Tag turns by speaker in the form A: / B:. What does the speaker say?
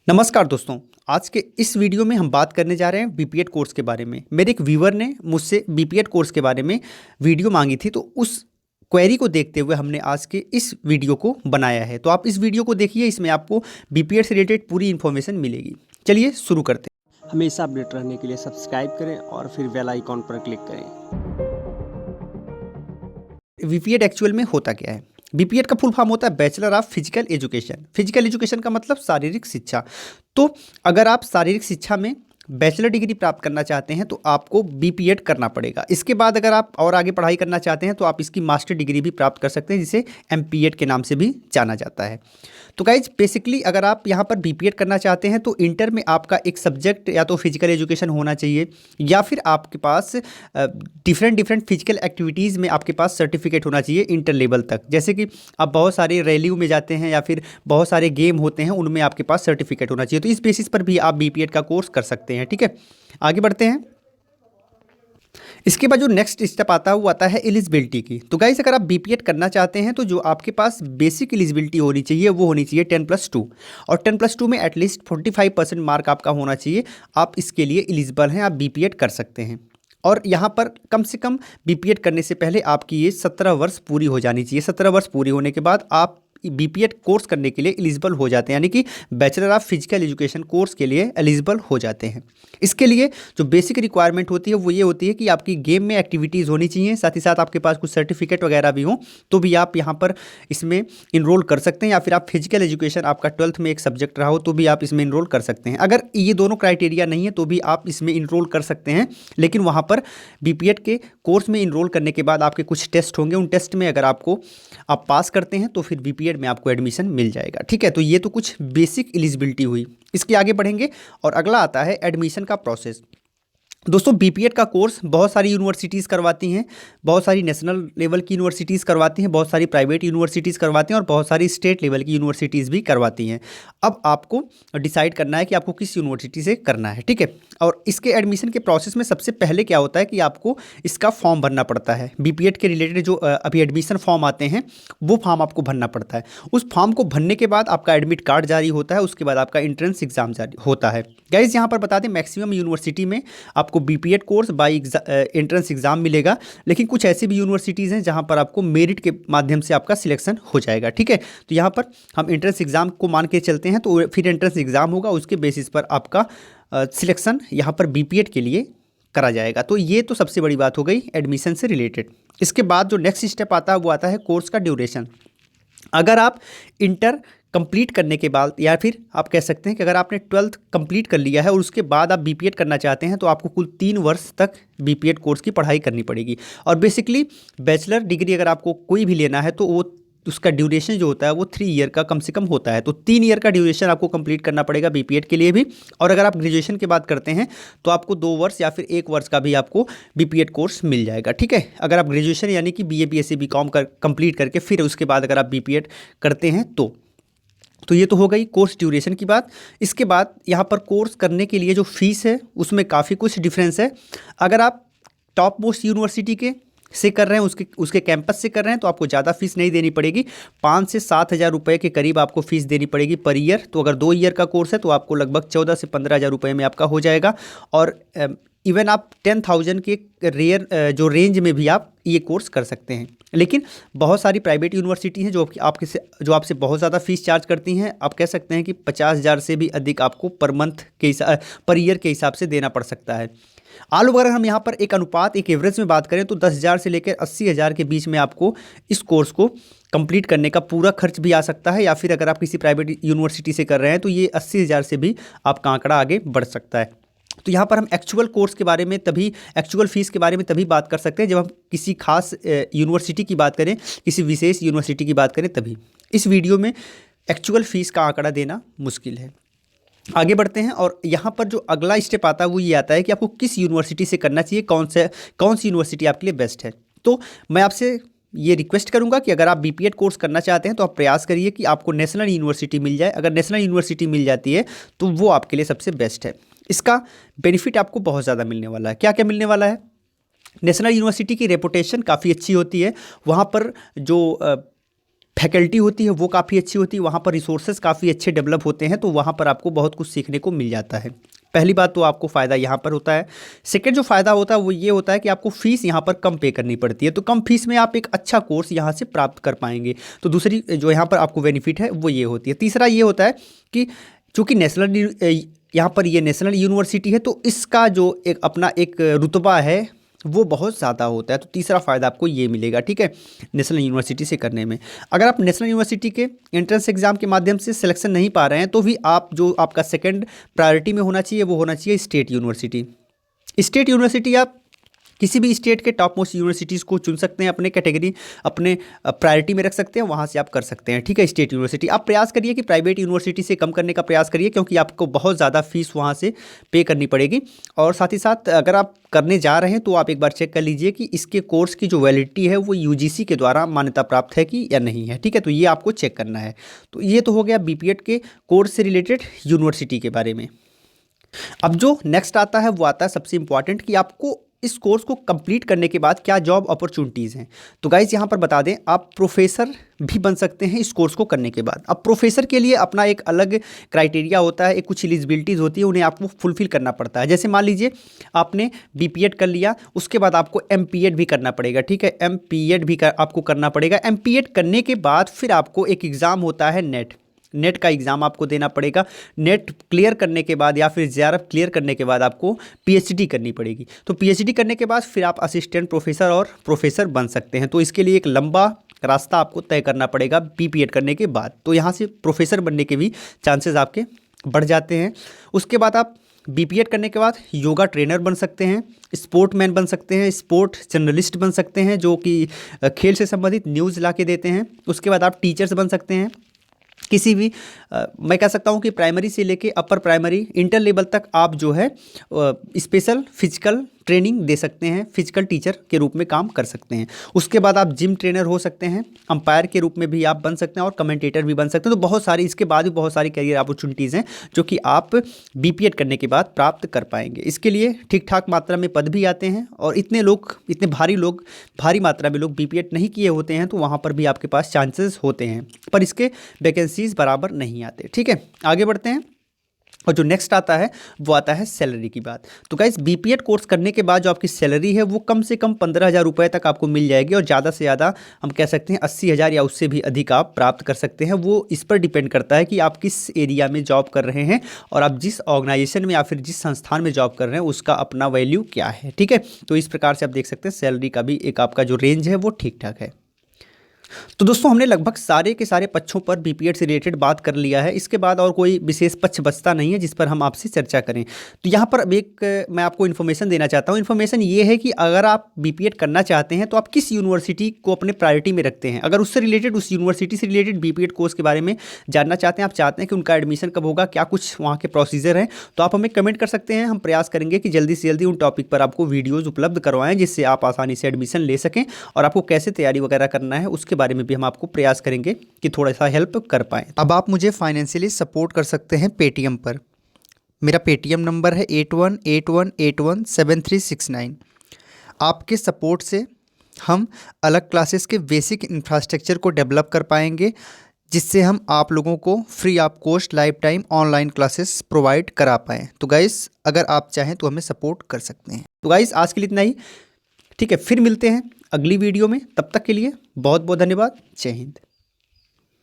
A: नमस्कार दोस्तों। आज के इस वीडियो में हम बात करने जा रहे हैं बीपीएड कोर्स के बारे में। मेरे एक व्यूअर ने मुझसे बीपीएड कोर्स के बारे में वीडियो मांगी थी, तो उस क्वेरी को देखते हुए हमने आज के इस वीडियो को बनाया है। तो आप इस वीडियो को देखिए, इसमें आपको बीपीएड से रिलेटेड पूरी इन्फॉर्मेशन मिलेगी। चलिए शुरू करते हैं।
B: हमेशा अपडेट रहने के लिए सब्सक्राइब करें और फिर बेल आइकॉन पर क्लिक करें।
A: बीपीएड एक्चुअल में होता क्या है? बीपीएड का फुल फॉर्म होता है bachelor of physical education. Physical education का मतलब शारीरिक शिक्षा। तो अगर आप शारीरिक शिक्षा में बैचलर डिग्री प्राप्त करना चाहते हैं तो आपको बीपीएड करना पड़ेगा। इसके बाद अगर आप और आगे पढ़ाई करना चाहते हैं तो आप इसकी मास्टर डिग्री भी प्राप्त कर सकते हैं, जिसे एमपीएड के नाम से भी जाना जाता है। तो गाइज बेसिकली अगर आप यहाँ पर बीपीएड करना चाहते हैं तो इंटर में आपका एक सब्जेक्ट या तो फिजिकल एजुकेशन होना चाहिए, या फिर आपके पास डिफरेंट फिजिकल एक्टिविटीज़ में आपके पास सर्टिफिकेट होना चाहिए इंटर लेवल तक। जैसे कि आप बहुत सारे रैलियों में जाते हैं या फिर बहुत सारे गेम होते हैं, उनमें आपके पास सर्टिफिकेट होना चाहिए। तो इस बेसिस पर भी आप बीपीएड का कोर्स कर सकते हैं। ठीक है, आगे बढ़ते हैं। इसके बाद जो नेक्स्ट स्टेप आता है वो आता है एलिजिबिलिटी की। तो गाइस अगर आप बीपीएड करना चाहते हैं तो जो आपके पास बेसिक एलिजिबिलिटी होनी चाहिए वो होनी चाहिए 10+2, और 10+2 में एटलीस्ट 45% मार्क आपका होना चाहिए। आप इसके लिए एलिजिबल हैं, आप बीपीएड कर सकते हैं। और यहाँ पर कम से कम बीपीएड करने से पहले आपकी ये 17 वर्ष पूरी हो जानी चाहिए। 17 वर्ष पूरी होने के बाद आप बीपीएड कोर्स करने के लिए एलिजिबल हो जाते हैं, यानी कि bachelor of physical education course के लिए एलिजिबल हो जाते हैं। इसके लिए जो बेसिक रिक्वायरमेंट होती है वो ये होती है कि आपकी गेम में एक्टिविटीज़ होनी चाहिए, साथ ही साथ आपके पास कुछ सर्टिफिकेट वगैरह भी हों, तो भी आप यहाँ पर इसमें इनरोल कर सकते हैं। या फिर आप फिजिकल एजुकेशन आपका 12th में एक सब्जेक्ट रहा हो तो भी आप इसमें इनरोल कर सकते हैं। अगर ये दोनों क्राइटेरिया नहीं है तो भी आप इसमें इनरोल कर सकते हैं, लेकिन वहाँ पर बीपीएड के कोर्स में इनरोल करने के बाद आपके कुछ टेस्ट होंगे। उन टेस्ट में अगर आप पास करते हैं तो फिर बीपीएड में आपको एडमिशन मिल जाएगा। ठीक है, तो ये तो कुछ बेसिक एलिजिबिलिटी हुई। इसके आगे बढ़ेंगे और अगला आता है एडमिशन का प्रोसेस। दोस्तों बीपीएड का कोर्स बहुत सारी यूनिवर्सिटीज़ करवाती हैं, बहुत सारी नेशनल लेवल की यूनिवर्सिटीज़ करवाती हैं, बहुत सारी प्राइवेट यूनिवर्सिटीज़ करवाती हैं और बहुत सारी स्टेट लेवल की यूनिवर्सिटीज़ भी करवाती हैं। अब आपको डिसाइड करना है कि आपको किस यूनिवर्सिटी से करना है। ठीक है, और इसके एडमिशन के प्रोसेस में सबसे पहले क्या होता है कि आपको इसका फॉर्म भरना पड़ता है। बीपीएड के रिलेटेड जो अभी एडमिशन फॉर्म आते हैं वो फॉर्म आपको भरना पड़ता है। उस फॉर्म को भरने के बाद आपका एडमिट कार्ड जारी होता है, उसके बाद आपका एंट्रेंस एग्जाम जारी होता है। गाइस यहाँ पर बता दें, मैक्सिमम यूनिवर्सिटी में आपको BPEd course by entrance exam मिलेगा, लेकिन कुछ ऐसी भी यूनिवर्सिटीज़ हैं जहाँ पर आपको मेरिट के माध्यम से आपका सिलेक्शन हो जाएगा। ठीक है, तो यहाँ पर हम एंट्रेंस एग्जाम को मान के चलते हैं, तो फिर एंट्रेंस एग्जाम होगा, उसके बेसिस पर आपका सिलेक्शन यहाँ पर बीपीएड के लिए करा जाएगा। तो ये तो सबसे बड़ी बात हो गई एडमिशन से रिलेटेड। इसके बाद जो नेक्स्ट स्टेप आता है वो आता है कोर्स का ड्यूरेशन। अगर आप इंटर कंप्लीट करने के बाद, या फिर आप कह सकते हैं कि अगर आपने 12th कंप्लीट कर लिया है और उसके बाद आप बीपीएड करना चाहते हैं तो आपको कुल 3 वर्ष तक बीपीएड कोर्स की पढ़ाई करनी पड़ेगी। और बेसिकली बैचलर डिग्री अगर आपको कोई भी लेना है तो वो उसका ड्यूरेशन जो होता है वो 3 ईयर का कम से कम होता है। तो 3 ईयर का ड्यूरेशन आपको कंप्लीट करना पड़ेगा बीपीएड के लिए भी। और अगर आप ग्रेजुएशन की बात करते हैं तो आपको 2 वर्ष या फिर 1 वर्ष का भी आपको बीपीएड कोर्स मिल जाएगा। ठीक है, अगर आप ग्रेजुएशन यानी कि बीए बीएससी बीकॉम कंप्लीट करके फिर उसके बाद अगर आप बीपीएड करते हैं तो ये तो हो गई कोर्स ड्यूरेशन की बात। इसके बाद यहाँ पर कोर्स करने के लिए जो फीस है उसमें काफ़ी कुछ डिफरेंस है। अगर आप टॉप मोस्ट यूनिवर्सिटी के से कर रहे हैं, उसके कैंपस से कर रहे हैं, तो आपको ज़्यादा फीस नहीं देनी पड़ेगी। 5 से 7 हज़ार रुपये के करीब आपको फ़ीस देनी पड़ेगी पर ईयर। तो अगर 2 ईयर का कोर्स है तो आपको लगभग 14 से 15 हज़ार रुपये में आपका हो जाएगा। और इवन आप 10,000 के जो रेंज में भी आप ये कोर्स कर सकते हैं। लेकिन बहुत सारी प्राइवेट यूनिवर्सिटी हैं जो आपसे बहुत ज़्यादा फीस चार्ज करती हैं। आप कह सकते हैं कि 50 हज़ार से भी अधिक आपको पर ईयर के हिसाब से देना पड़ सकता है। ऑल ओवर हम यहाँ पर एक अनुपात, एक एवरेज में बात करें तो 10 हज़ार से लेकर 80 हज़ार के बीच में आपको इस कोर्स को कंप्लीट करने का पूरा खर्च भी आ सकता है। या फिर अगर आप किसी प्राइवेट यूनिवर्सिटी से कर रहे हैं तो ये 80 हज़ार से भी आपका आंकड़ा आगे बढ़ सकता है। तो यहाँ पर हम एक्चुअल कोर्स के बारे में एक्चुअल फीस के बारे में तभी बात कर सकते हैं जब हम किसी खास यूनिवर्सिटी की बात करें, किसी विशेष यूनिवर्सिटी की बात करें तभी। इस वीडियो में एक्चुअल फीस का आंकड़ा देना मुश्किल है। आगे बढ़ते हैं और यहाँ पर जो अगला स्टेप आता है वो ये आता है कि आपको किस यूनिवर्सिटी से करना चाहिए, कौन सी यूनिवर्सिटी आपके लिए बेस्ट है। तो मैं आपसे ये रिक्वेस्ट करूंगा कि अगर आप बीपीएड कोर्स करना चाहते हैं तो आप प्रयास करिए कि आपको नेशनल यूनिवर्सिटी मिल जाए। अगर नेशनल यूनिवर्सिटी मिल जाती है तो वो आपके लिए सबसे बेस्ट है। इसका बेनिफिट आपको बहुत ज़्यादा मिलने वाला है। क्या क्या मिलने वाला है? नेशनल यूनिवर्सिटी की रेपुटेशन काफ़ी अच्छी होती है। वहाँ पर जो फैकल्टी होती है वो काफ़ी अच्छी होती है, वहाँ पर रिसोर्सेज काफ़ी अच्छे डेवलप होते हैं, तो वहाँ पर आपको बहुत कुछ सीखने को मिल जाता है। पहली बात तो आपको फ़ायदा यहाँ पर होता है। सेकंड जो फ़ायदा होता है वो ये होता है कि आपको फ़ीस यहाँ पर कम पे करनी पड़ती है, तो कम फीस में आप एक अच्छा कोर्स यहाँ से प्राप्त कर पाएंगे। तो दूसरी जो यहाँ पर आपको बेनिफिट है वो ये होती है। तीसरा ये होता है कि चूँकि यहाँ पर ये नेशनल यूनिवर्सिटी है, तो इसका जो एक अपना एक रुतबा है वो बहुत ज़्यादा होता है। तो तीसरा फ़ायदा आपको ये मिलेगा, ठीक है, नेशनल यूनिवर्सिटी से करने में। अगर आप नेशनल यूनिवर्सिटी के एंट्रेंस एग्जाम के माध्यम से सिलेक्शन नहीं पा रहे हैं, तो भी आप जो आपका सेकंड प्रायोरिटी में होना चाहिए वो होना चाहिए स्टेट यूनिवर्सिटी। स्टेट यूनिवर्सिटी आप किसी भी स्टेट के टॉप मोस्ट यूनिवर्सिटीज़ को चुन सकते हैं, अपने कैटेगरी अपने प्रायोरिटी में रख सकते हैं, वहाँ से आप कर सकते हैं, ठीक है। स्टेट यूनिवर्सिटी आप प्रयास करिए कि प्राइवेट यूनिवर्सिटी से कम करने का प्रयास करिए, क्योंकि आपको बहुत ज़्यादा फीस वहाँ से पे करनी पड़ेगी। और साथ ही साथ अगर आप करने जा रहे हैं तो आप एक बार चेक कर लीजिए कि इसके कोर्स की जो वैलिडिटी है वो यूजीसी के द्वारा मान्यता प्राप्त है कि या नहीं है, ठीक है। तो ये आपको चेक करना है। तो ये तो हो गया बीपीएड के कोर्स से रिलेटेड यूनिवर्सिटी के बारे में। अब जो नेक्स्ट आता है वो आता है सबसे इम्पॉर्टेंट कि आपको इस कोर्स को कंप्लीट करने के बाद क्या जॉब अपॉर्चुनिटीज़ हैं। तो गाइज़ यहाँ पर बता दें, आप प्रोफेसर भी बन सकते हैं इस कोर्स को करने के बाद। अब प्रोफेसर के लिए अपना एक अलग क्राइटेरिया होता है, एक कुछ एलिजिबिलिटीज़ होती है, उन्हें आपको फुलफिल करना पड़ता है। जैसे मान लीजिए आपने बीपीएड कर लिया, उसके बाद आपको एमपीएड भी करना पड़ेगा, ठीक है, एमपीएड भी आपको करना पड़ेगा। एमपीएड करने के बाद फिर आपको एक एग्ज़ाम होता है नेट का एग्ज़ाम आपको देना पड़ेगा। नेट क्लियर करने के बाद या फिर जेआरएफ क्लियर करने के बाद आपको पीएचडी करनी पड़ेगी। तो पीएचडी करने के बाद फिर आप असिस्टेंट प्रोफेसर और प्रोफेसर बन सकते हैं। तो इसके लिए एक लंबा रास्ता आपको तय करना पड़ेगा बीपीएड करने के बाद। तो यहाँ से प्रोफेसर बनने के भी चांसेस आपके बढ़ जाते हैं। उसके बाद आप बीपीएड करने के बाद योगा ट्रेनर बन सकते हैं, स्पोर्टमैन बन सकते हैं, स्पोर्ट जर्नलिस्ट बन सकते हैं जो कि खेल से संबंधित न्यूज़ ला के देते हैं। उसके बाद आप टीचर्स बन सकते हैं। किसी भी मैं कह सकता हूँ कि प्राइमरी से लेके अपर प्राइमरी इंटर लेवल तक आप जो है स्पेशल फिजिकल ट्रेनिंग दे सकते हैं, फिजिकल टीचर के रूप में काम कर सकते हैं। उसके बाद आप जिम ट्रेनर हो सकते हैं, अंपायर के रूप में भी आप बन सकते हैं और कमेंटेटर भी बन सकते हैं। तो बहुत सारी इसके बाद भी बहुत सारी करियर अपॉर्चुनिटीज़ हैं जो कि आप बीपीएड करने के बाद प्राप्त कर पाएंगे। इसके लिए ठीक ठाक मात्रा में पद भी आते हैं और इतने भारी मात्रा में लोग बीपीएड नहीं किए होते हैं, तो वहाँ पर भी आपके पास चांसेस होते हैं, पर इसके वैकेंसीज बराबर नहीं आते, ठीक है। आगे बढ़ते हैं। और जो नेक्स्ट आता है वो आता है सैलरी की बात। तो गाइस बीपीएड कोर्स करने के बाद जो आपकी सैलरी है वो कम से कम 15,000 रुपये तक आपको मिल जाएगी, और ज़्यादा से ज़्यादा हम कह सकते हैं 80,000 या उससे भी अधिक आप प्राप्त कर सकते हैं। वो इस पर डिपेंड करता है कि आप किस एरिया में जॉब कर रहे हैं और आप जिस ऑर्गेनाइजेशन में या फिर जिस संस्थान में जॉब कर रहे हैं उसका अपना वैल्यू क्या है, ठीक है। तो इस प्रकार से आप देख सकते हैं सैलरी का भी एक आपका जो रेंज है वो ठीक ठाक है। तो दोस्तों हमने लगभग सारे के सारे पक्षों पर बीपीएड से रिलेटेड बात कर लिया है। इसके बाद और कोई विशेष पक्ष बचता नहीं है जिस पर हम आपसे चर्चा करें। तो यहाँ पर अब एक मैं आपको इन्फॉर्मेशन देना चाहता हूँ। इन्फॉर्मेशन ये है कि अगर आप बीपीएड करना चाहते हैं तो आप किस यूनिवर्सिटी को अपने प्रायोरिटी में रखते हैं। अगर उससे रिलेटेड उस यूनिवर्सिटी से रिलेटेड बीपीएड कोर्स के बारे में जानना चाहते हैं, आप चाहते हैं कि उनका एडमिशन कब होगा, क्या कुछ वहाँ के प्रोसीजर हैं, तो आप हमें कमेंट कर सकते हैं। हम प्रयास करेंगे कि जल्दी से जल्दी उन टॉपिक पर आपको वीडियोज़ उपलब्ध करवाएं जिससे आप आसानी से एडमिशन ले सकें, और आपको कैसे तैयारी वगैरह करना है उसके बारे में भी हम आपको प्रयास करेंगे कि थोड़ा सा हेल्प कर पाएँ।
C: अब आप मुझे फाइनेंशियली सपोर्ट कर सकते हैं पेटीएम पर। मेरा पेटीएम नंबर है 8181817369। आपके सपोर्ट से हम अलग क्लासेस के बेसिक इंफ्रास्ट्रक्चर को डेवलप कर पाएंगे, जिससे हम आप लोगों को free of cost life time online classes provide करा पाएँ। तो गाइस अगर आप चाहें तो हमें सपोर्ट कर सकते हैं।
A: तो गाइस आज के लिए इतना ही, ठीक है। फिर मिलते हैं अगली वीडियो में, तब तक के लिए बहुत बहुत धन्यवाद। जय हिंद।